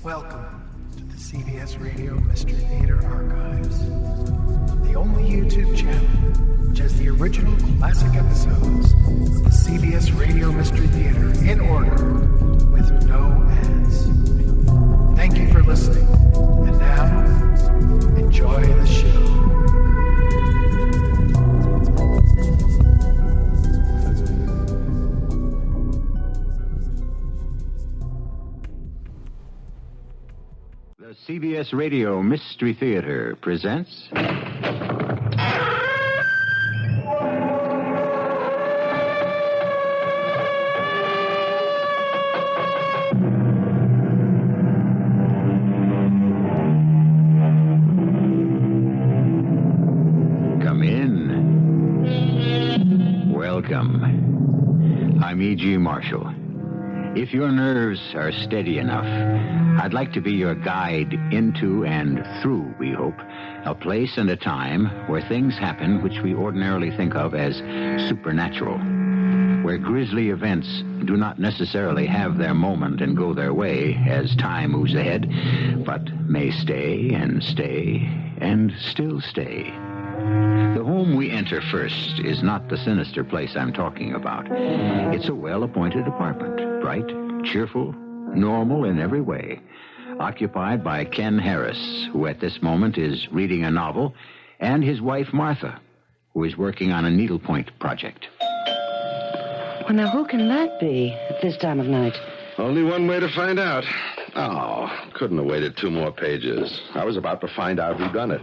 Welcome to the CBS Radio Mystery Theater Archives, the only YouTube channel which has the original classic episodes of the CBS Radio Mystery Theater in order with no ads. Thank you for listening, and now, enjoy the show. The CBS Radio Mystery Theater presents... Come in. Welcome. I'm E.G. Marshall. If your nerves are steady enough, I'd like to be your guide into and through, we hope, a place and a time where things happen which we ordinarily think of as supernatural, where grisly events do not necessarily have their moment and go their way as time moves ahead, but may stay and still stay. The home we enter first is not the sinister place I'm talking about. It's a well-appointed apartment, bright, cheerful, normal in every way, occupied by Ken Harris, who at this moment is reading a novel, and his wife, Martha, who is working on a needlepoint project. Well, now, who can that be at this time of night? Only one way to find out. Oh, couldn't have waited 2 more pages. I was about to find out who done it.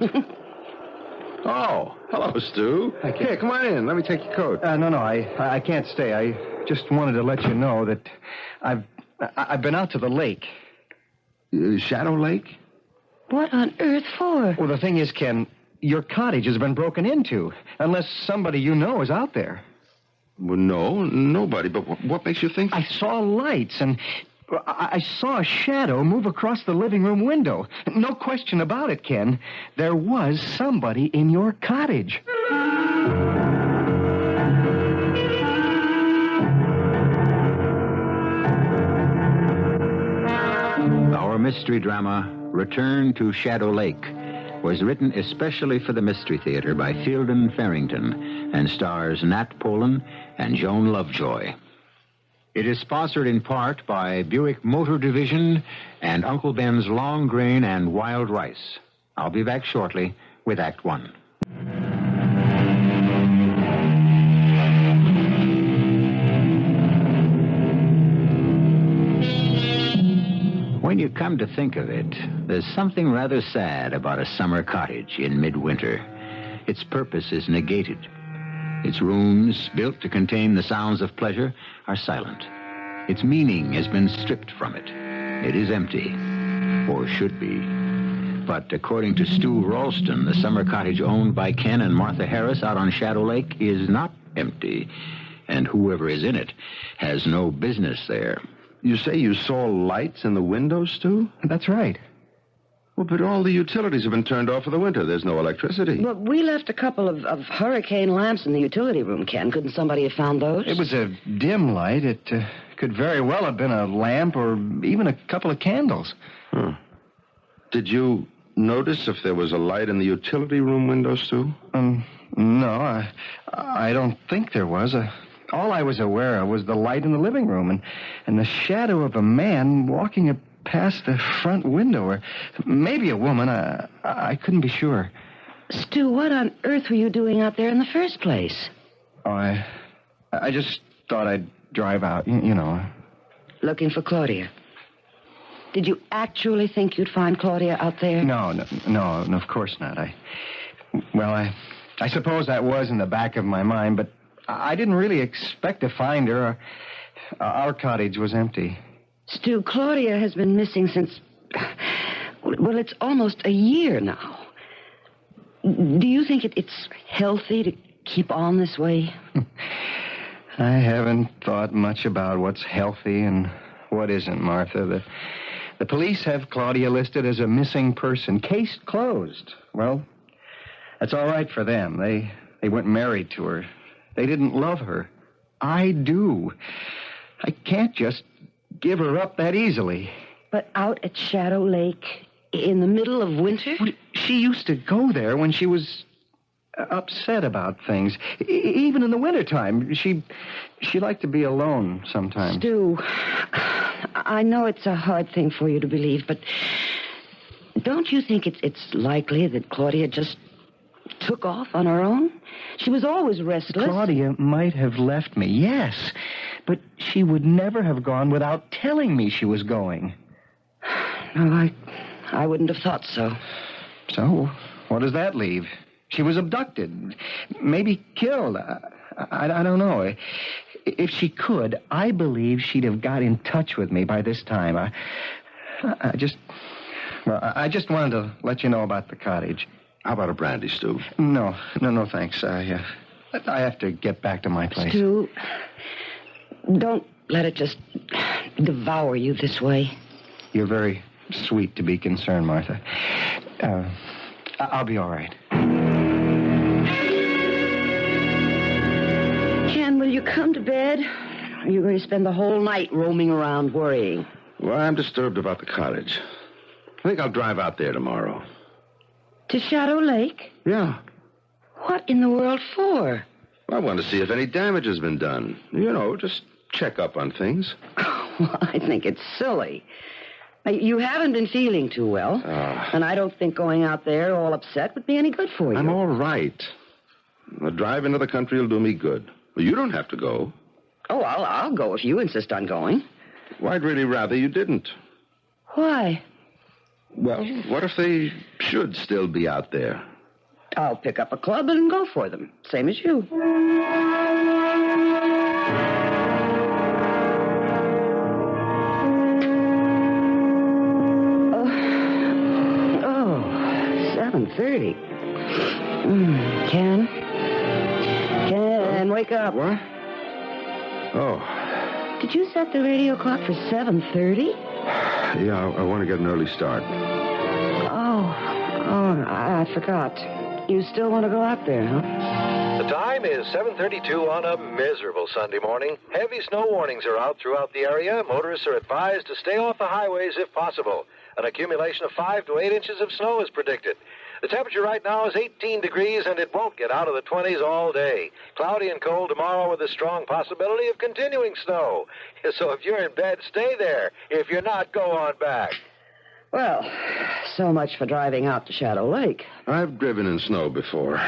Oh, hello, Stu. Here, come on in. Let me take your coat. No, I can't stay. I just wanted to let you know that I've been out to the lake. Shadow Lake? What on earth for? Well, the thing is, Ken, your cottage has been broken into, unless somebody you know is out there. Well, no, nobody. But what makes you think... I saw lights, and I saw a shadow move across the living room window. No question about it, Ken. There was somebody in your cottage. Our mystery drama, Return to Shadow Lake, was written especially for the Mystery Theater by Fielden, Farrington, and stars Nat Polen and Joan Lovejoy. It is sponsored in part by Buick Motor Division and Uncle Ben's Long Grain and Wild Rice. I'll be back shortly with Act One. When you come to think of it, there's something rather sad about a summer cottage in midwinter. Its purpose is negated. Its rooms, built to contain the sounds of pleasure, are silent. Its meaning has been stripped from it. It is empty, or should be. But according to Stu Ralston, the summer cottage owned by Ken and Martha Harris out on Shadow Lake is not empty, and whoever is in it has no business there. You say you saw lights in the windows, Stu? That's right. Well, but all the utilities have been turned off for the winter. There's no electricity. Well, we left a couple of hurricane lamps in the utility room, Ken. Couldn't somebody have found those? It was a dim light. It could very well have been a lamp or even a couple of candles. Huh. Did you notice if there was a light in the utility room window, Stu? No, I don't think there was. All I was aware of was the light in the living room and the shadow of a man walking past the front window, or maybe a woman. I couldn't be sure. Stu, what on earth were you doing out there in the first place? Oh, I just thought I'd drive out, you know. Looking for Claudia. Did you actually think you'd find Claudia out there? No, of course not. I suppose that was in the back of my mind, but I didn't really expect to find her. Our cottage was empty. Stu, Claudia has been missing since... Well, it's almost a year now. Do you think it's healthy to keep on this way? I haven't thought much about what's healthy and what isn't, Martha. The police have Claudia listed as a missing person. Case closed. Well, that's all right for them. They weren't married to her. They didn't love her. I do. I can't just give her up that easily. But out at Shadow Lake in the middle of winter? She used to go there when she was upset about things. Even in the wintertime. She liked to be alone sometimes. Stu, I know it's a hard thing for you to believe, but don't you think it's likely that Claudia just took off on her own? She was always restless. Claudia might have left me, yes. But she would never have gone without telling me she was going. No, I wouldn't have thought so. So, what does that leave? She was abducted, maybe killed. I don't know. If she could, I believe she'd have got in touch with me by this time. I just wanted to let you know about the cottage. How about a brandy, Stu? No, thanks. I have to get back to my place. Stu, don't let it just devour you this way. You're very sweet to be concerned, Martha. I'll be all right. Ken, will you come to bed? Or are you going to spend the whole night roaming around worrying? Well, I'm disturbed about the cottage. I think I'll drive out there tomorrow. To Shadow Lake? Yeah. What in the world for? I want to see if any damage has been done. You know, just check up on things. Well, I think it's silly. You haven't been feeling too well, and I don't think going out there all upset would be any good for you. I'm all right. A drive into the country will do me good. Well, you don't have to go. Oh, I'll go if you insist on going. Well, I'd really rather you didn't. Why? Well, what if they should still be out there? I'll pick up a club and go for them, same as you. Oh, 7:30. Ken, wake up. What? Oh. Did you set the radio clock for 7:30? Yeah, I want to get an early start. Oh, I forgot. You still want to go out there, huh? The time is 7:32 on a miserable Sunday morning. Heavy snow warnings are out throughout the area. Motorists are advised to stay off the highways if possible. An accumulation of 5 to 8 inches of snow is predicted. The temperature right now is 18 degrees, and it won't get out of the 20s all day. Cloudy and cold tomorrow with a strong possibility of continuing snow. So if you're in bed, stay there. If you're not, go on back. Well, so much for driving out to Shadow Lake. I've driven in snow before.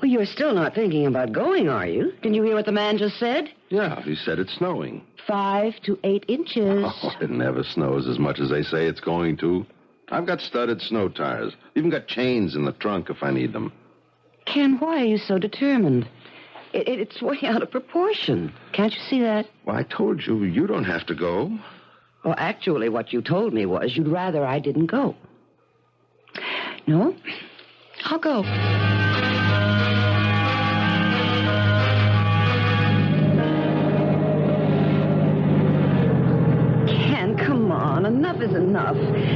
Well, you're still not thinking about going, are you? Didn't you hear what the man just said? Yeah, he said it's snowing. 5 to 8 inches. Oh, it never snows as much as they say it's going to. I've got studded snow tires. Even got chains in the trunk if I need them. Ken, why are you so determined? It's way out of proportion. Can't you see that? Well, I told you, you don't have to go. Well, actually, what you told me was you'd rather I didn't go. No, I'll go. Ken, come on. Enough is enough.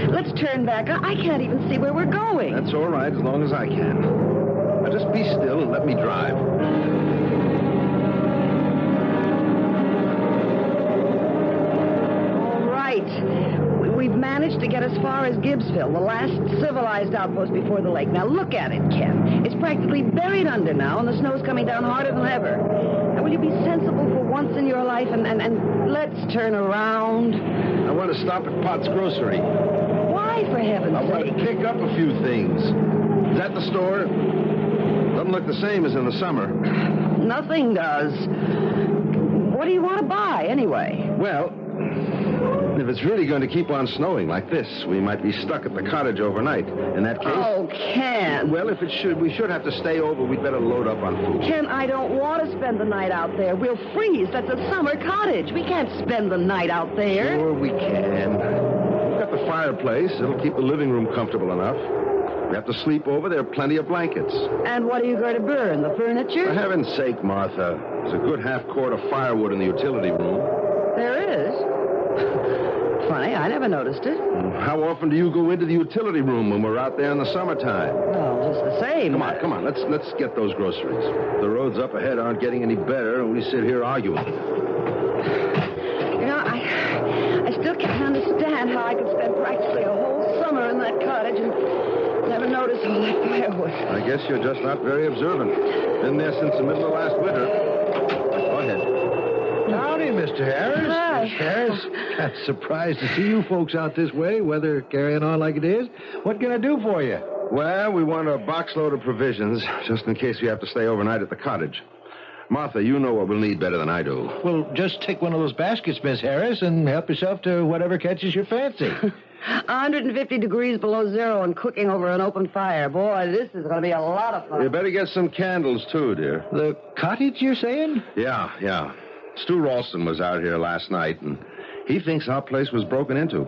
Let's turn back. I can't even see where we're going. That's all right, as long as I can. Now just be still and let me drive. We've managed to get as far as Gibbsville, the last civilized outpost before the lake. Now, look at it, Ken. It's practically buried under now, and the snow's coming down harder than ever. Now, will you be sensible for once in your life and let's turn around? I want to stop at Potts Grocery. Why, for heaven's I want sake? to pick up a few things. Is that the store? Doesn't look the same as in the summer. Nothing does. What do you want to buy, anyway? Well, if it's really going to keep on snowing like this, we might be stuck at the cottage overnight. In that case... Oh, Ken. Well, if we should have to stay over, we'd better load up on food. Ken, I don't want to spend the night out there. We'll freeze. That's a summer cottage. We can't spend the night out there. Sure, we can. We've got the fireplace. It'll keep the living room comfortable enough. We have to sleep over. There are plenty of blankets. And what are you going to burn, the furniture? For heaven's sake, Martha. There's a good half-quart of firewood in the utility room. There is? Funny, I never noticed it. How often do you go into the utility room when we're out there in the summertime? Well, just the same. Come on. Let's get those groceries. The roads up ahead aren't getting any better, and we sit here arguing. You know, I still can't understand understand how I could spend practically a whole summer in that cottage and never notice all that firewood. I guess you're just not very observant. Been there since the middle of last winter. Go ahead. Howdy, Mr. Harris. Hi. Miss Harris. I'm surprised to see you folks out this way, weather carrying on like it is. What can I do for you? Well, we want a boxload of provisions, just in case we have to stay overnight at the cottage. Martha, you know what we'll need better than I do. Well, just take one of those baskets, Miss Harris, and help yourself to whatever catches your fancy. 150 degrees below zero and cooking over an open fire. Boy, this is going to be a lot of fun. You better get some candles, too, dear. The cottage, you're saying? Yeah. Stu Ralston was out here last night, and he thinks our place was broken into.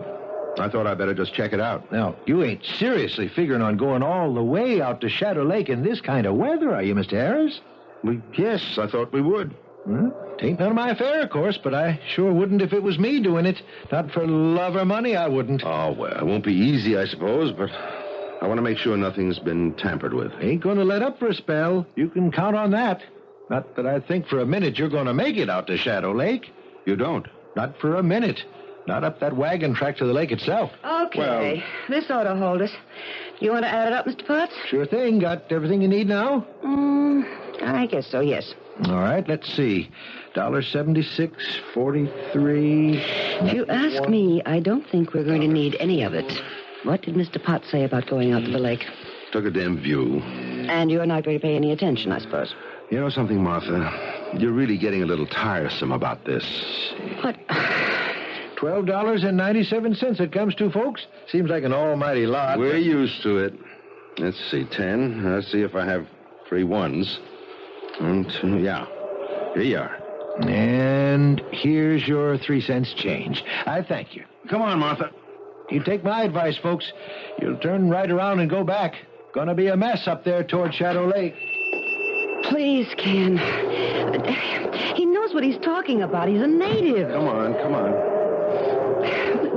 I thought I'd better just check it out. Now, you ain't seriously figuring on going all the way out to Shadow Lake in this kind of weather, are you, Mr. Harris? Yes, I thought we would. Well, tain't none of my affair, of course, but I sure wouldn't if it was me doing it. Not for love or money, I wouldn't. Oh, well, it won't be easy, I suppose, but I want to make sure nothing's been tampered with. Ain't going to let up for a spell. You can count on that. Not that I think for a minute you're going to make it out to Shadow Lake. You don't? Not for a minute. Not up that wagon track to the lake itself. Okay, this ought to hold us. You want to add it up, Mr. Potts? Sure thing. Got everything you need now? I guess so, yes. All right, let's see. $1.76.43. If you ask me, I don't think we're going to need any of it. What did Mr. Potts say about going out to the lake? Took a dim view. And you're not going to pay any attention, I suppose. You know something, Martha? You're really getting a little tiresome about this. What? $12.97 it comes to, folks. Seems like an almighty lot. We're used to it. Let's see, 10. Let's see if I have 3 ones. 1, 2, yeah. Here you are. And here's your 3 cents change. I thank you. Come on, Martha. You take my advice, folks. You'll turn right around and go back. Gonna be a mess up there toward Shadow Lake. Please, Ken. He knows what he's talking about. He's a native. Come on.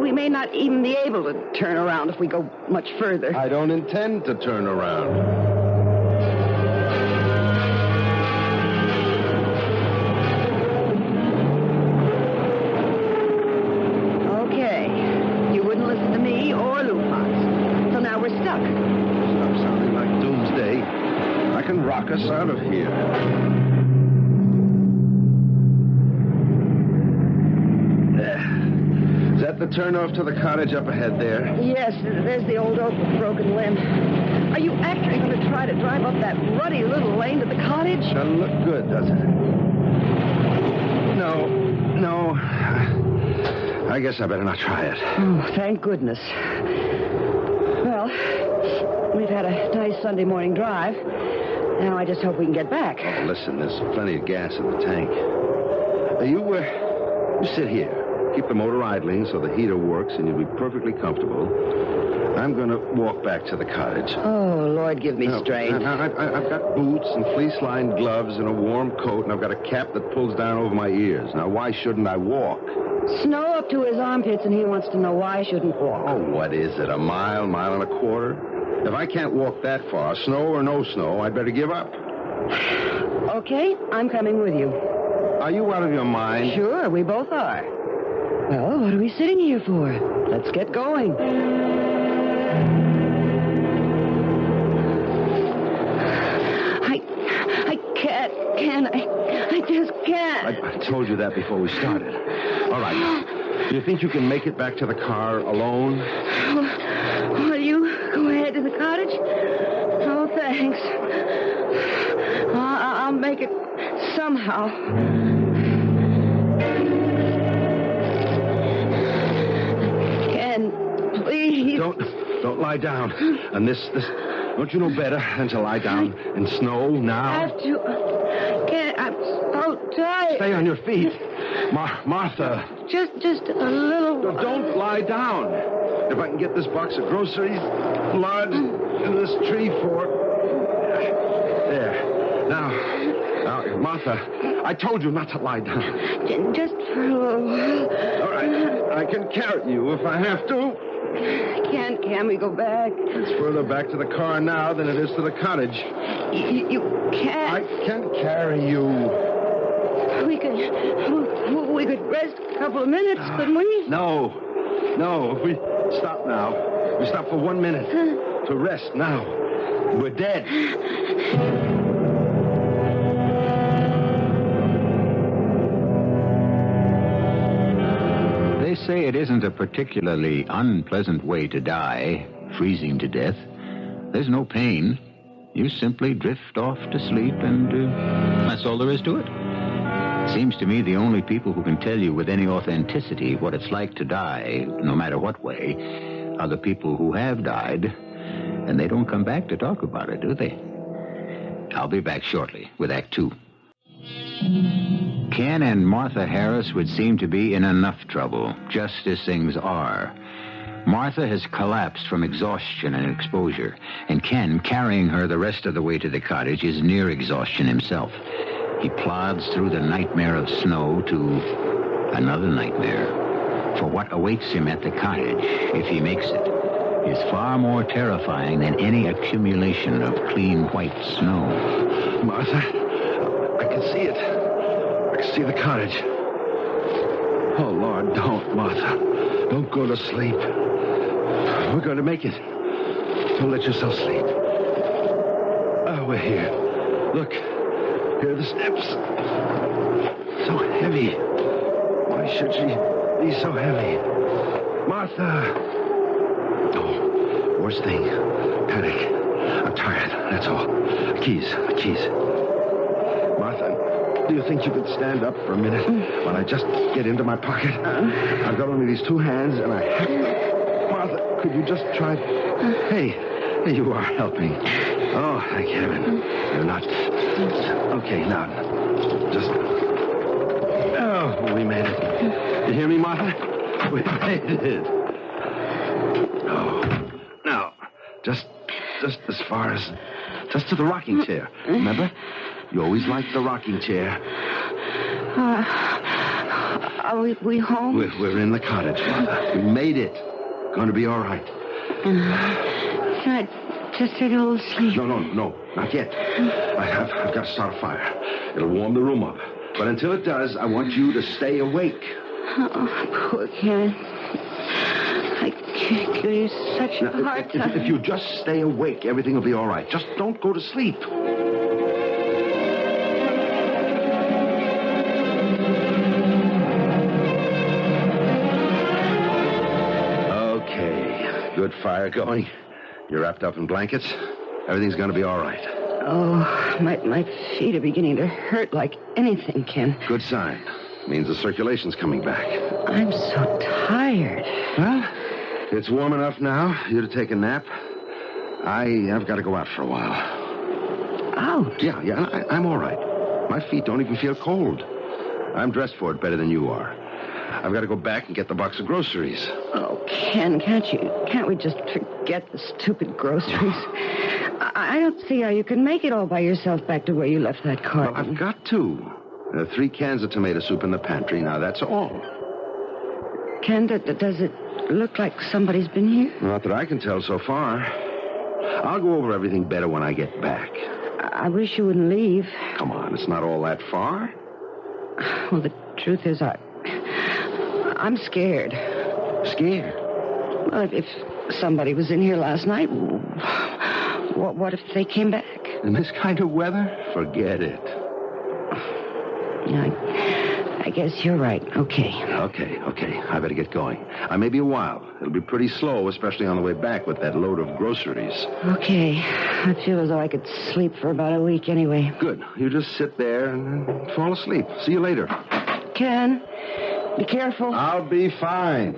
We may not even be able to turn around if we go much further. I don't intend to turn around. Okay. You wouldn't listen to me or Lou Potts. So now we're stuck. Stop sounding like doomsday. I can rock us out of here. Is that the turnoff to the cottage up ahead there? Yes, there's the old oak with broken limb. Are you actually going to try to drive up that ruddy little lane to the cottage? Doesn't look good, does it? No. I guess I better not try it. Oh, thank goodness. Well, we've had a nice Sunday morning drive. Now I just hope we can get back. Oh, listen, there's plenty of gas in the tank. You sit here. Keep the motor idling so the heater works and you'll be perfectly comfortable. I'm going to walk back to the cottage. Oh, Lord, give me strength. I've got boots and fleece-lined gloves and a warm coat, and I've got a cap that pulls down over my ears. Now, why shouldn't I walk? Snow up to his armpits, and he wants to know why I shouldn't walk. Oh, what is it, a mile and a quarter? If I can't walk that far, snow or no snow, I'd better give up. Okay, I'm coming with you. Are you out of your mind? Sure, we both are. Well, what are we sitting here for? Let's get going. I can't. I just can't. I told you that before we started. All right. Do you think you can make it back to the car alone? Will you go ahead to the cottage? Oh, thanks. I'll make it somehow. Ken, please. Don't lie down. And this, don't you know better than to lie down in snow now? I have to. Ken, I'm so tired. Stay on your feet. Martha. Just a little. Don't lie down. If I can get this box of groceries lodged in this tree fort. There. Now, Martha, I told you not to lie down. Just for a little while. All right. I can carry you if I have to. Can we go back? It's further back to the car now than it is to the cottage. You can't. I can carry you. We could rest a couple of minutes, couldn't we? No. No, we stop now. We stop for 1 minute. To rest now. We're dead. They say it isn't a particularly unpleasant way to die, freezing to death. There's no pain. You simply drift off to sleep, and that's all there is to it. Seems to me the only people who can tell you with any authenticity what it's like to die, no matter what way, are the people who have died, and they don't come back to talk about it, do they? I'll be back shortly with Act 2. Ken and Martha Harris would seem to be in enough trouble, just as things are. Martha has collapsed from exhaustion and exposure, and Ken, carrying her the rest of the way to the cottage, is near exhaustion himself. He plods through the nightmare of snow to another nightmare. For what awaits him at the cottage, if he makes it, is far more terrifying than any accumulation of clean white snow. Martha, I can see it. I can see the cottage. Oh, Lord, don't, Martha. Don't go to sleep. We're going to make it. Don't let yourself sleep. Oh, we're here. Look, here are the steps. So heavy. Why should she be so heavy? Martha! Oh, worst thing. Panic. I'm tired, that's all. Keys. Martha, do you think you could stand up for a minute while I just get into my pocket? I've got only these 2 hands, and I have to... Martha, could you just try... Hey, you are helping. Oh, thank heaven. You're not... Okay, now, just... Oh, we made it. You hear me, Martha? We made it. Oh, now, just as far as... Just to the rocking chair. Remember? You always liked the rocking chair. Are we home? We're in the cottage, Martha. We made it. Going to be all right. Can I just take a little sleep? No, not yet. I've got to start a fire. It'll warm the room up. But until it does, I want you to stay awake. Oh, poor Ken. I give you such a hard time. If you just stay awake, everything will be all right. Just don't go to sleep. Good fire going. You're wrapped up in blankets. Everything's going to be all right. Oh, my feet are beginning to hurt like anything, Ken. Good sign. Means the circulation's coming back. I'm so tired. Well, it's warm enough now. You to take a nap. I've got to go out for a while. Out? Yeah, I'm all right. My feet don't even feel cold. I'm dressed for it better than you are. I've got to go back and get the box of groceries. Oh, Ken, can't we just forget the stupid groceries? I don't see how you can make it all by yourself back to where you left that car. Well, I've got to. There are 3 cans of tomato soup in the pantry. Now, that's all. Ken, does it look like somebody's been here? Not that I can tell so far. I'll go over everything better when I get back. I wish you wouldn't leave. Come on, it's not all that far. Well, the truth is, I'm scared. Scared? Well, if somebody was in here last night, what if they came back? In this kind of weather? Forget it. Yeah, I guess you're right. Okay. Okay. I better get going. I may be a while. It'll be pretty slow, especially on the way back with that load of groceries. Okay. I feel as though I could sleep for about a week anyway. Good. You just sit there and fall asleep. See you later. Ken, be careful. I'll be fine.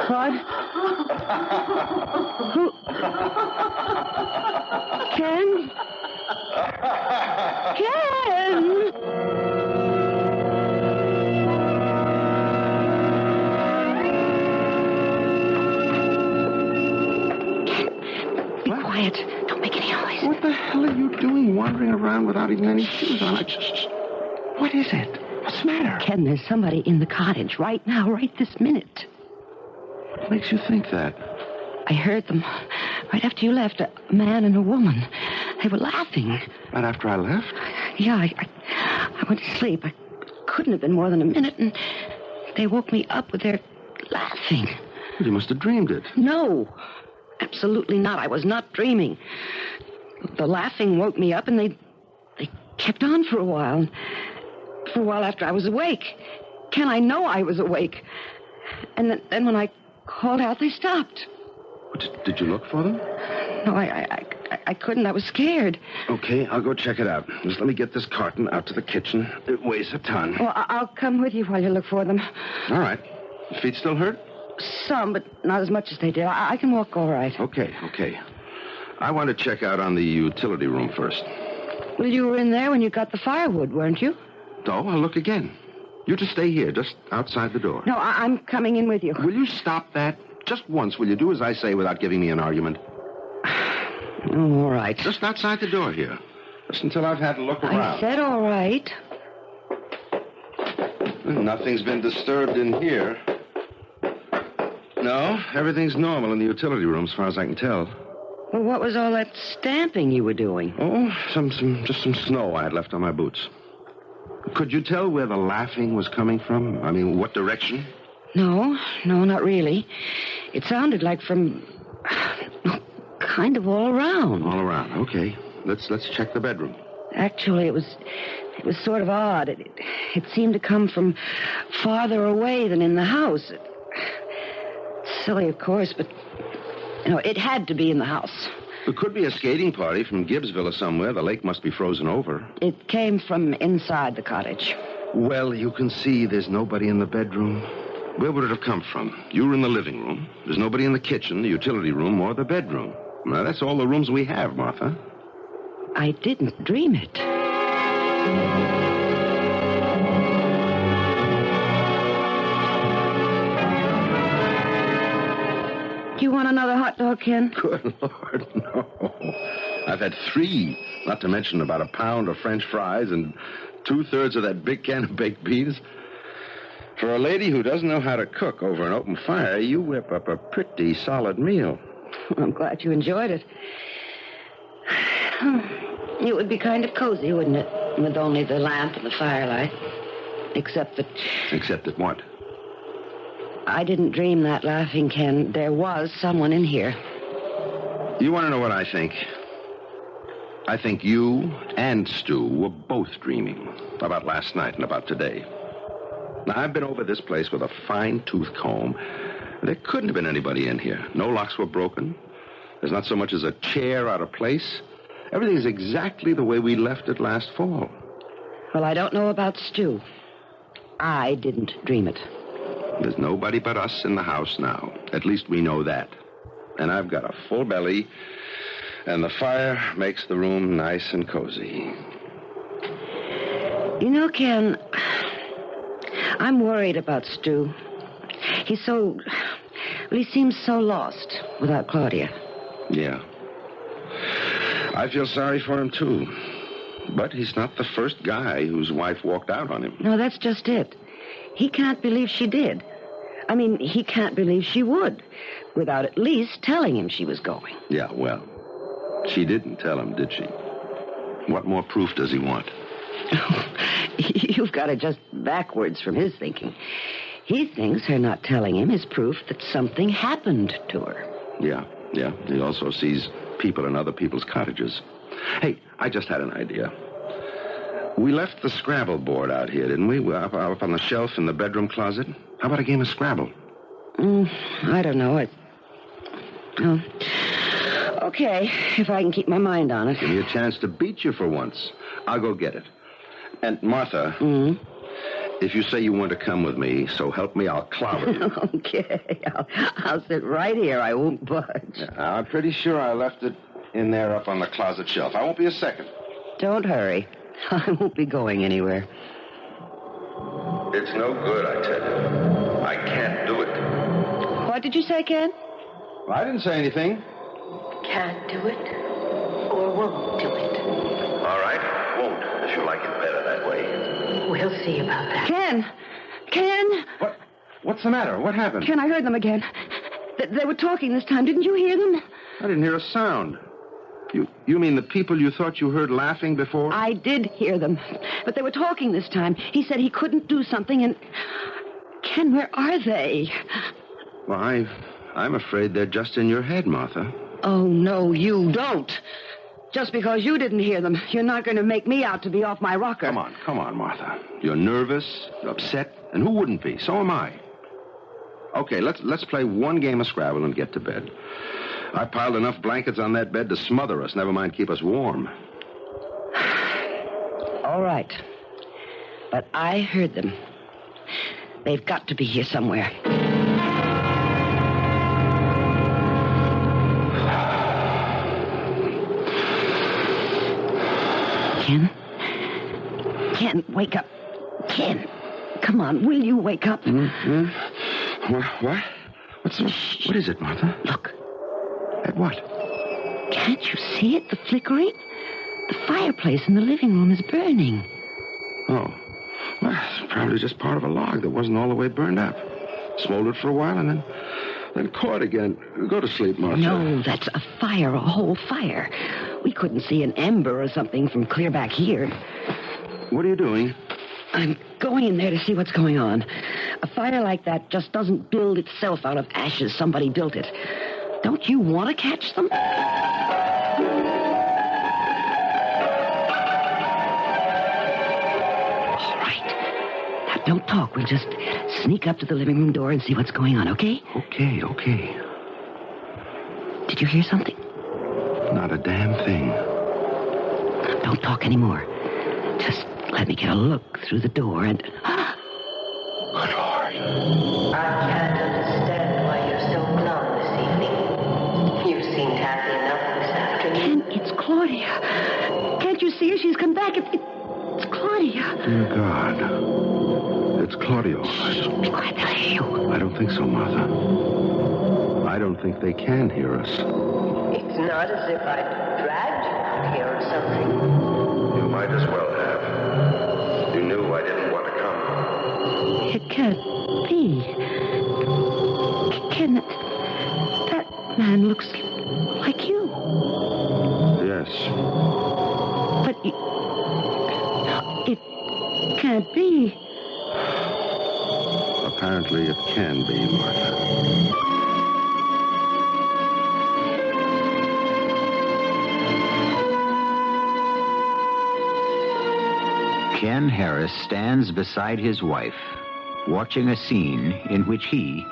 What? Who? Ken? Ken! Be quiet. Don't make any noise. What the hell are you doing wandering around without even any shoes on? What is it? What's the matter? Ken, there's somebody in the cottage right now, right this minute. What makes you think that? I heard them right after you left, a man and a woman. They were laughing. Right after I left? Yeah, I went to sleep. I couldn't have been more than a minute, and they woke me up with their laughing. Well, you must have dreamed it. No, absolutely not. I was not dreaming. The laughing woke me up, and they kept on for a while. For a while after I was awake. Ken, I know I was awake. And then when I called out, they stopped. Did you look for them? No, I couldn't. I was scared. Okay, I'll go check it out. Just let me get this carton out to the kitchen. It weighs a ton. Well, I'll come with you while you look for them. All right. Your feet still hurt? Some, but not as much as they did. I can walk all right. Okay. I want to check out on the utility room first. Well, you were in there when you got the firewood, weren't you? No, I'll look again. You just stay here, just outside the door. No, I'm coming in with you. Will you stop that? Just once, will you do as I say without giving me an argument? Oh, all right. Just outside the door here. Just until I've had a look around. I said all right. Nothing's been disturbed in here. No, everything's normal in the utility room as far as I can tell. Well, what was all that stamping you were doing? Oh, just some snow I had left on my boots. Could you tell where the laughing was coming from? I mean, what direction? No, not really. It sounded like from kind of all around. All around, okay. Let's check the bedroom. Actually, it was sort of odd. It seemed to come from farther away than in the house. Silly, of course, but it had to be in the house. It could be a skating party from Gibbsville or somewhere. The lake must be frozen over. It came from inside the cottage. Well, you can see there's nobody in the bedroom. Where would it have come from? You were in the living room. There's nobody in the kitchen, the utility room, or the bedroom. Now, that's all the rooms we have, Martha. I didn't dream it. Do you want another hot dog, Ken? Good Lord, no. I've had 3, not to mention about a pound of French fries and 2/3 of that big can of baked beans. For a lady who doesn't know how to cook over an open fire, you whip up a pretty solid meal. I'm glad you enjoyed it. It would be kind of cozy, wouldn't it? With only the lamp and the firelight. Except that what? I didn't dream that laughing, Ken. There was someone in here. You want to know what I think? I think you and Stu were both dreaming about last night and about today. Now, I've been over this place with a fine-tooth comb. There couldn't have been anybody in here. No locks were broken. There's not so much as a chair out of place. Everything's exactly the way we left it last fall. Well, I don't know about Stu. I didn't dream it. There's nobody but us in the house now. At least we know that. And I've got a full belly, and the fire makes the room nice and cozy. You know, Ken, I'm worried about Stu. He seems so lost without Claudia. Yeah. I feel sorry for him, too. But he's not the first guy whose wife walked out on him. No, that's just it. He can't believe she did. I mean, he can't believe she would, without at least telling him she was going. Yeah, well, she didn't tell him, did she? What more proof does he want? You've got it just backwards from his thinking. He thinks her not telling him is proof that something happened to her. Yeah. He also sees people in other people's cottages. Hey, I just had an idea. We left the Scrabble board out here, didn't we? We're up on the shelf in the bedroom closet. How about a game of Scrabble? I don't know. Okay, if I can keep my mind on it. Give me a chance to beat you for once. I'll go get it. And, Martha, if you say you want to come with me, so help me, I'll clobber you. Okay, I'll sit right here. I won't budge. Yeah, I'm pretty sure I left it in there up on the closet shelf. I won't be a second. Don't hurry. I won't be going anywhere. It's no good, I tell you. I can't do it. What did you say, Ken? Well, I didn't say anything. Can't do it or won't do it. All right, won't, if you like it better that way. We'll see about that. Ken! What's the matter? What happened? Ken, I heard them again. They were talking this time. Didn't you hear them? I didn't hear a sound. You mean the people you thought you heard laughing before? I did hear them. But they were talking this time. He said he couldn't do something and... Ken, where are they? Well, I'm afraid they're just in your head, Martha. Oh, no, you don't. Just because you didn't hear them, you're not going to make me out to be off my rocker. Come on, Martha. You're nervous, you're upset, and who wouldn't be? So am I. Okay, let's play one game of Scrabble and get to bed. I piled enough blankets on that bed to smother us, never mind keep us warm. All right. But I heard them. They've got to be here somewhere. Ken, wake up. Ken, come on, will you wake up? Mm-hmm. What? What is it, Martha? Look. At what? Can't you see it? The flickering? The fireplace in the living room is burning. Oh. Well, it's probably just part of a log that wasn't all the way burned up. Smoldered for a while and then caught again. Go to sleep, Martha. No, that's a fire, a whole fire. We couldn't see an ember or something from clear back here. What are you doing? I'm going in there to see what's going on. A fire like that just doesn't build itself out of ashes. Somebody built it. Don't you want to catch them? All right. Now, don't talk. We'll just sneak up to the living room door and see what's going on, okay? Okay. Did you hear something? Not a damn thing. Don't talk anymore. Just let me get a look through the door and... Good Lord. I can't understand why you're so glum this evening. You've seen Taffy enough this afternoon. Ken, it's Claudia. Can't you see her? She's come back. It's Claudia. Dear God. It's Claudia, all right. Be quiet, they'll hear you. I don't think so, Martha. I don't think they can hear us. It's not as if I dragged you out here or something. You might as well have. You knew I didn't want to come. It can't be. Ken, that man looks like you. Yes. But it can't be. Apparently it can be, Martha. Ken Harris stands beside his wife, watching a scene in which he,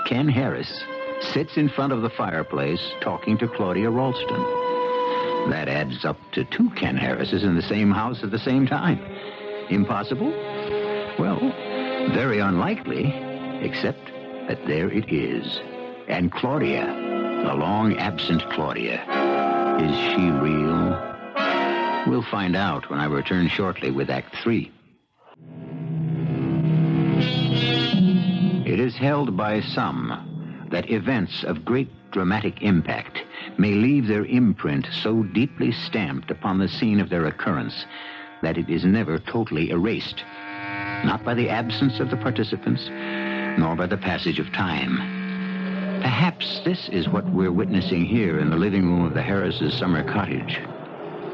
Ken Harris, sits in front of the fireplace talking to Claudia Ralston. That adds up to 2 Ken Harrises in the same house at the same time. Impossible? Well, very unlikely, except that there it is. And Claudia, the long-absent Claudia, is she real? We'll find out when I return shortly with Act 3. It is held by some that events of great dramatic impact may leave their imprint so deeply stamped upon the scene of their occurrence that it is never totally erased, not by the absence of the participants, nor by the passage of time. Perhaps this is what we're witnessing here in the living room of the Harrises' summer cottage.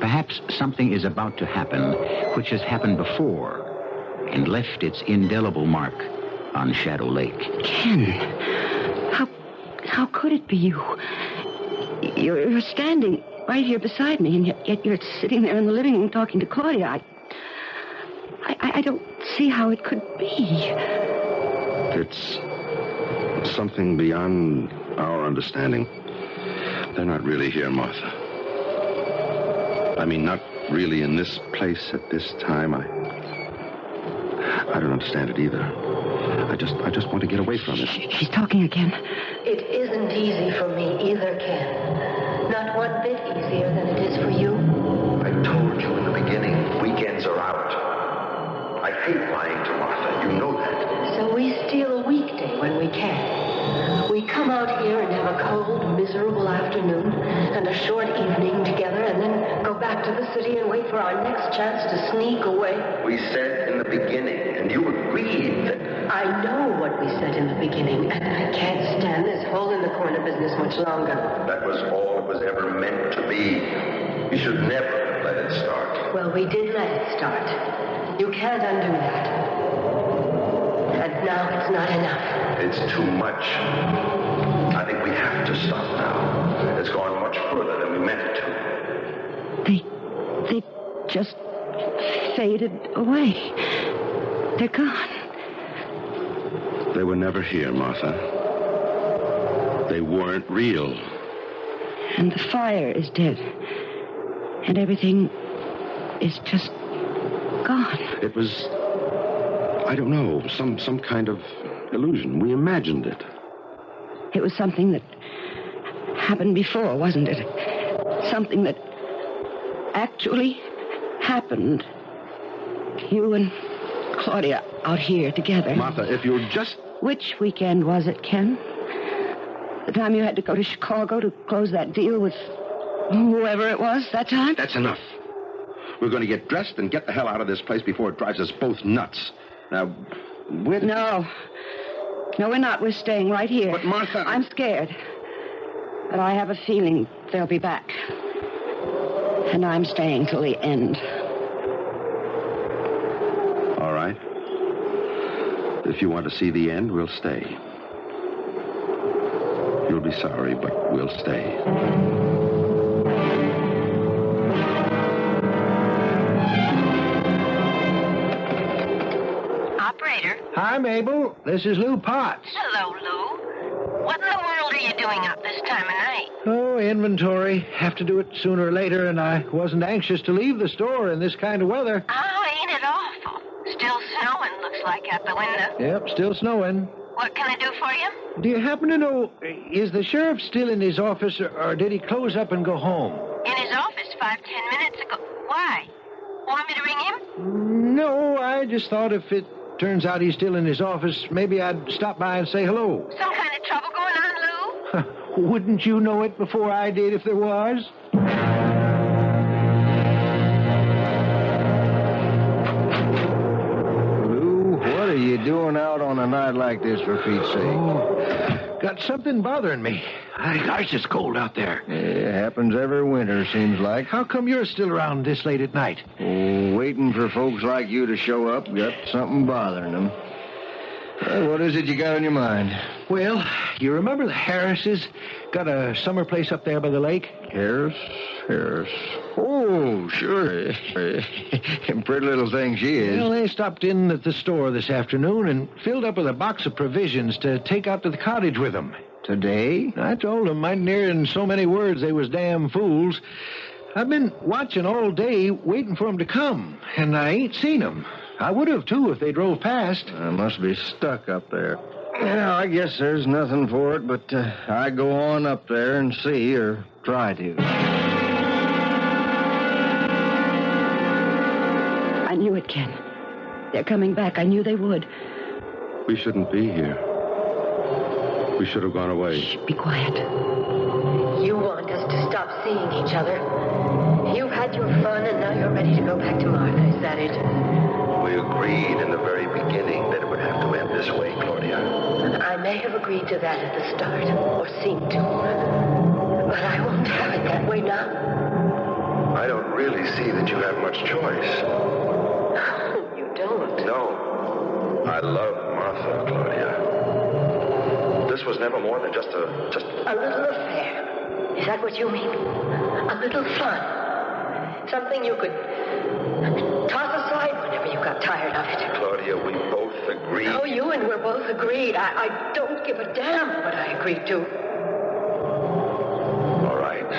Perhaps something is about to happen which has happened before and left its indelible mark on Shadow Lake. Ken, how could it be you? You're standing right here beside me, and yet you're sitting there in the living room talking to Claudia. I don't see how it could be. It's something beyond our understanding. They're not really here, Martha. I mean, not really in this place at this time. I don't understand it either. I just want to get away from it. She's talking again. It isn't easy for me either, Ken. Not one bit easier than it is for you. I told you in the beginning, weekends are out. I hate lying to Martha. You know that. So we steal a weekday when we can. We come out here and have a cold, miserable afternoon and a short evening together and then go back back to the city and wait for our next chance to sneak away? We said in the beginning, and you agreed that... I know what we said in the beginning, and I can't stand this hole-in-the-corner business much longer. that was all it was ever meant to be. You should never let it start. Well, we did let it start. You can't undo that. And now it's not enough. It's too much. I think we have to stop now. It's gone much further than we meant it to. They just faded away. They're gone. They were never here, Martha. They weren't real. And the fire is dead. And everything is just gone. It was, I don't know, some kind of illusion. We imagined it. It was something that happened before, wasn't it? Something that actually happened. You and Claudia out here together. Martha, if you'll just... Which weekend was it, Ken? The time you had to go to Chicago to close that deal with whoever it was that time? That's enough. We're going to get dressed and get the hell out of this place before it drives us both nuts. Now, where... No, we're not. We're staying right here. But, Martha... I'm scared. But I have a feeling they'll be back. And I'm staying till the end. All right. If you want to see the end, we'll stay. You'll be sorry, but we'll stay. Operator. Hi, Mabel. This is Lou Potts. Hello, Lou. What in the world are you doing up this time of night? Oh, inventory. Have to do it sooner or later, and I wasn't anxious to leave the store in this kind of weather. Oh, ain't it awful? Still snowing, looks like, out the window. Yep, still snowing. What can I do for you? Do you happen to know, is the sheriff still in his office, or did he close up and go home? In his office 5-10 minutes ago. Why? Want me to ring him? No, I just thought if it turns out he's still in his office, maybe I'd stop by and say hello. Some kind of trouble going on, Lou? Wouldn't you know it before I did if there was? Lou, what are you doing out on a night like this, for Pete's sake? Oh, got something bothering me. Gosh, it's cold out there. It happens every winter, seems like. How come you're still around this late at night? Oh, waiting for folks like you to show up. Got something bothering them. What is it you got on your mind? Well, you remember the Harrises? Got a summer place up there by the lake? Harris? Oh, sure. Pretty little thing she is. Well, they stopped in at the store this afternoon and filled up with a box of provisions to take out to the cottage with them. Today? I told them I'd hear in so many words they was damn fools. I've been watching all day, waiting for them to come, and I ain't seen them. I would have, too, if they drove past. I must be stuck up there. Yeah, I guess there's nothing for it, but I go on up there and see, or try to. I knew it, Ken. They're coming back. I knew they would. We shouldn't be here. We should have gone away. Shh, be quiet. You want us to stop seeing each other. You've had your fun, and now you're ready to go back to Martha. Is that it? We agreed in the very beginning that it would have to end this way, Claudia. I may have agreed to that at the start, or seemed to. But I won't have it that way now. I don't really see that you have much choice. You don't? No. I love Martha, Claudia. This was never more than just a little affair. Is that what you mean? A little fun. Something you could toss aside whenever you got tired of it. Claudia, we both agreed. Oh, you and we're both agreed. I don't give a damn what I agreed to. All right.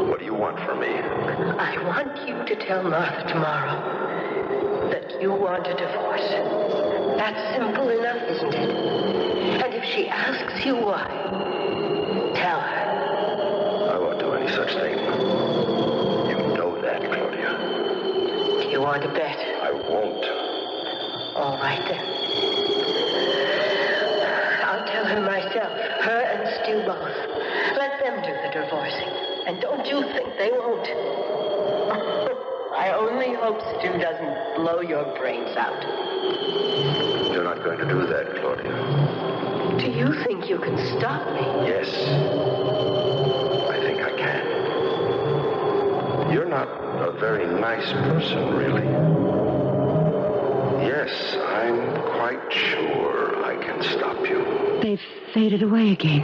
What do you want from me? I want you to tell Martha tomorrow that you want a divorce. That's simple enough, isn't it? And if she asks you why, tell her. I won't do any such thing. You know that, Claudia. Do you want to bet? I won't. All right, then. I'll tell her myself. Her and you both. Let them do the divorcing. And don't you think they won't. I only hope Stu doesn't blow your brains out. You're not going to do that, Claudia. Do you think you can stop me? Yes. I think I can. You're not a very nice person, really. Yes, I'm quite sure I can stop you. They've faded away again.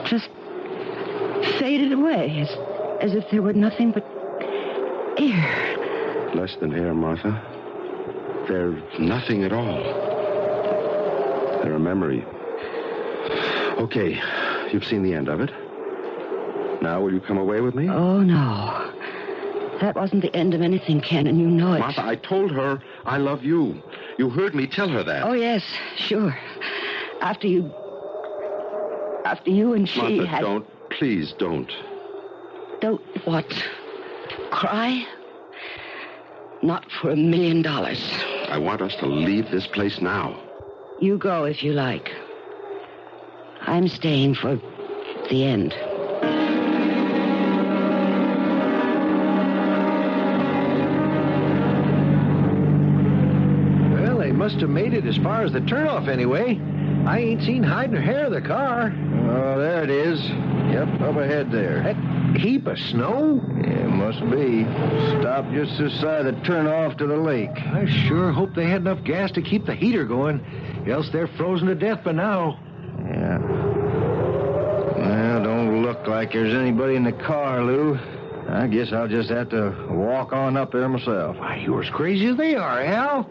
Just faded away, as if there were nothing but air. Less than air, Martha. They're nothing at all. They're a memory. Okay, you've seen the end of it. Now, will you come away with me? Oh, no. That wasn't the end of anything, Ken, and you know it. Martha, I told her I love you. You heard me tell her that. Oh, yes, sure. After you and she Martha, had... don't. Please don't. Don't what? Cry? Not for $1 million. I want us to leave this place now. You go if you like. I'm staying for the end. Well, they must have made it as far as the turnoff anyway. I ain't seen hide nor hair of the car. Oh, there it is. Yep, up ahead there. That heap of snow? Yeah, must be. Stopped just this side of the turnoff to the lake. I sure hope they had enough gas to keep the heater going. Else they're frozen to death by now. Yeah. Well, don't look like there's anybody in the car, Lou. I guess I'll just have to walk on up there myself. Why, you're as crazy as they are, Al.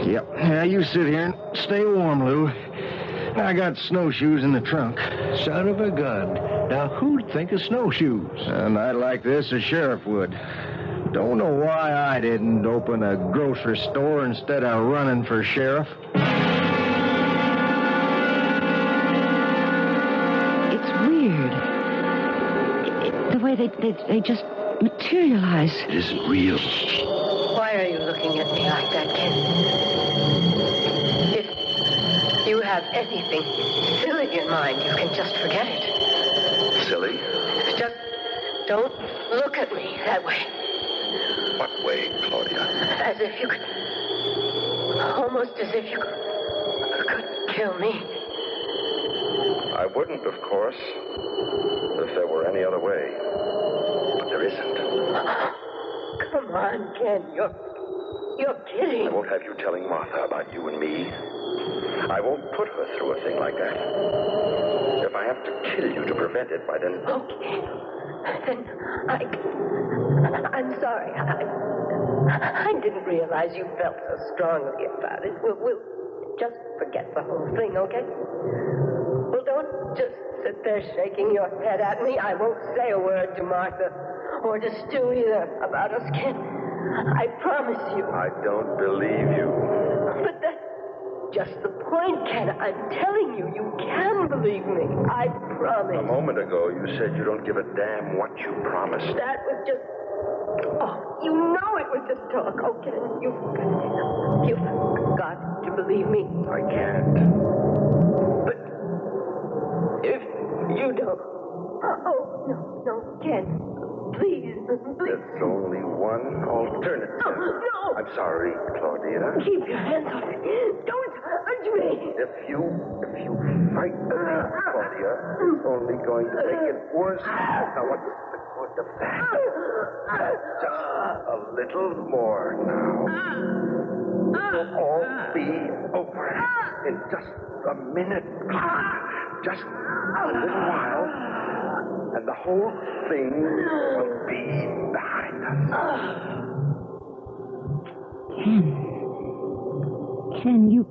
Yep. Yeah, you sit here and stay warm, Lou. I got snowshoes in the trunk. Son of a gun. Now, who'd think of snowshoes? A night like this, a sheriff would. Don't know why I didn't open a grocery store instead of running for sheriff. It's weird. The way they just materialize. It isn't real. Why are you looking at me like that, Ken? If you have anything silly in mind, you can just forget it. Silly? Just don't look at me that way. What way, Claudia? As if you could... Almost as if you could kill me. I wouldn't, of course, if there were any other way. But there isn't. Come on, Ken. You're kidding. I won't have you telling Martha about you and me. I won't put her through a thing like that. If I have to kill you to prevent it, why then... Okay. Then I'm sorry. I didn't realize you felt so strongly about it. We'll just forget the whole thing, okay? Well, don't just sit there shaking your head at me. I won't say a word to Martha or to Stu either about us, Ken. I promise you. I don't believe you. But that's just the point, Ken. I'm telling you, you can believe me. I promise. A moment ago, you said you don't give a damn what you promised. That was just... Oh, you know it was just talk. Oh, Ken, you've got to believe me. I can't. But if you don't... Oh, no, Ken. Please. There's only one alternative. No. I'm sorry, Claudia. Keep your hands off me. Don't touch me. If you fight Claudia, it's only going to make it worse. Now, what's the good of that? Just a little more now. It'll all be over in just a minute. Just a little while, and the whole thing will be behind us. Ken, you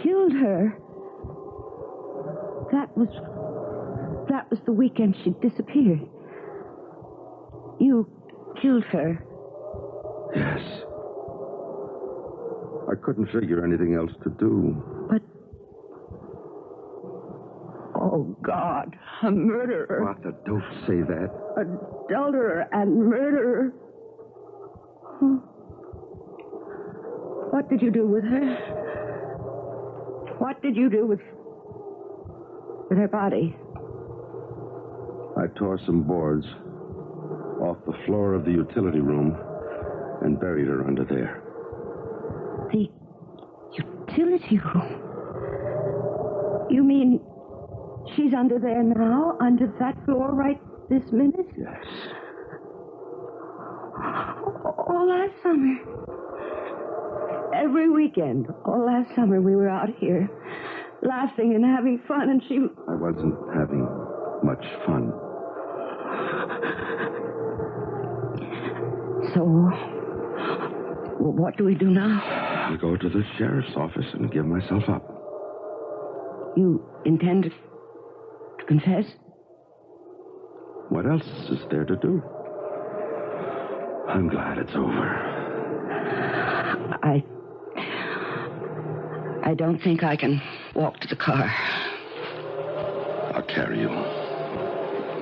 killed her. That was the weekend she disappeared. You killed her. Yes. I couldn't figure anything else to do. But... Oh, God, a murderer. Martha, don't say that. Adulterer and murderer. Huh? What did you do with her? What did you do with with her body? I tore some boards off the floor of the utility room and buried her under there. The utility room? You mean she's under there now, under that floor right this minute? Yes. All last summer. Every weekend, all last summer, we were out here laughing and having fun, and she... I wasn't having much fun. So, what do we do now? I go to the sheriff's office and give myself up. You intend to confess? What else is there to do? I'm glad it's over. I don't think I can walk to the car. I'll carry you.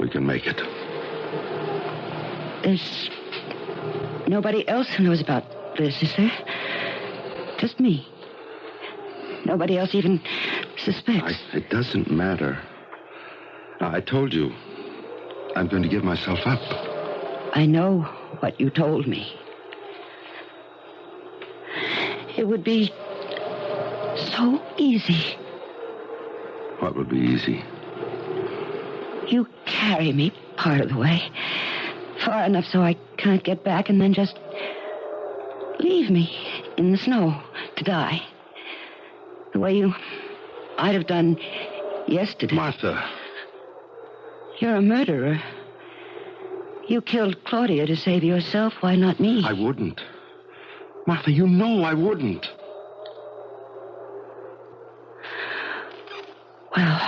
We can make it. There's nobody else who knows about this, is there? Just me. Nobody else even suspects. It doesn't matter. I told you. I'm going to give myself up. I know what you told me. It would be so easy. What would be easy? You carry me part of the way, far enough so I can't get back, and then just leave me in the snow to die. The way you might have done yesterday. Martha. You're a murderer. You killed Claudia to save yourself. Why not me? I wouldn't. Martha, you know I wouldn't. Well,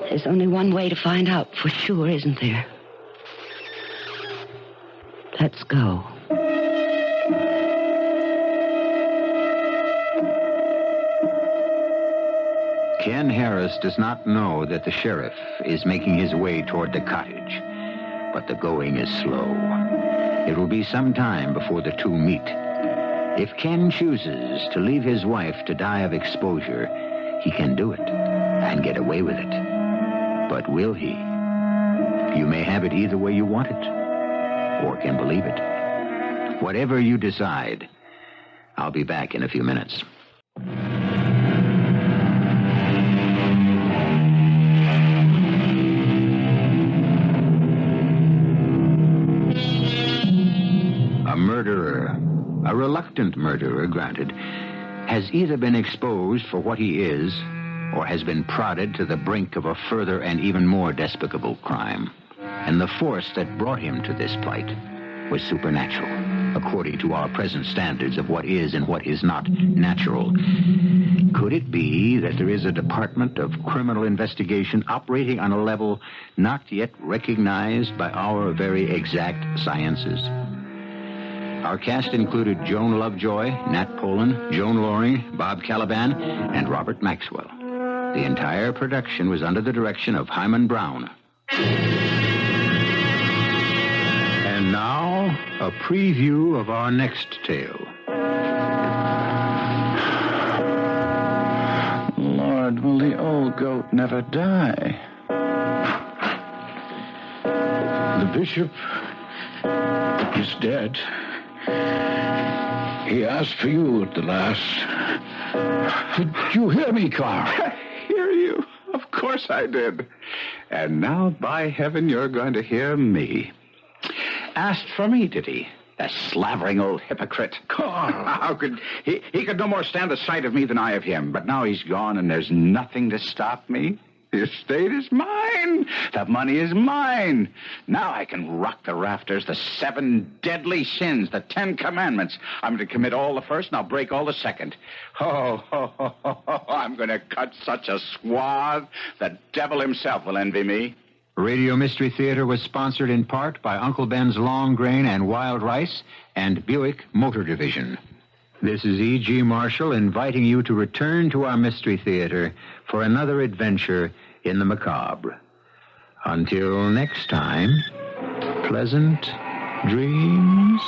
there's only one way to find out for sure, isn't there? Let's go. Ken Harris does not know that the sheriff is making his way toward the cottage, but the going is slow. It will be some time before the two meet. If Ken chooses to leave his wife to die of exposure, he can do it and get away with it. But will he? You may have it either way you want it, or can believe it. Whatever you decide, I'll be back in a few minutes. A murderer, a reluctant murderer, granted, has either been exposed for what he is or has been prodded to the brink of a further and even more despicable crime. And the force that brought him to this plight was supernatural, according to our present standards of what is and what is not natural. Could it be that there is a department of criminal investigation operating on a level not yet recognized by our very exact sciences? Our cast included Joan Lovejoy, Nat Polen, Joan Loring, Bob Kaliban, and Robert Maxwell. The entire production was under the direction of Hyman Brown. And now, a preview of our next tale. Lord, will the old goat never die? The bishop is dead. He asked for you at the last. Did you hear me, Carl? Hear you? Of course I did. And now, by heaven, you're going to hear me. Asked for me, did he? That slavering old hypocrite. Carl. How could he could no more stand the sight of me than I of him. But now he's gone, and there's nothing to stop me. The estate is mine. The money is mine. Now I can rock the rafters, the 7 deadly sins, the 10 commandments. I'm going to commit all the first, and I'll break all the second. I'm going to cut such a swath, the devil himself will envy me. Radio Mystery Theater was sponsored in part by Uncle Ben's Long Grain and Wild Rice and Buick Motor Division. This is E.G. Marshall inviting you to return to our Mystery Theater for another adventure in the macabre. Until next time, pleasant dreams.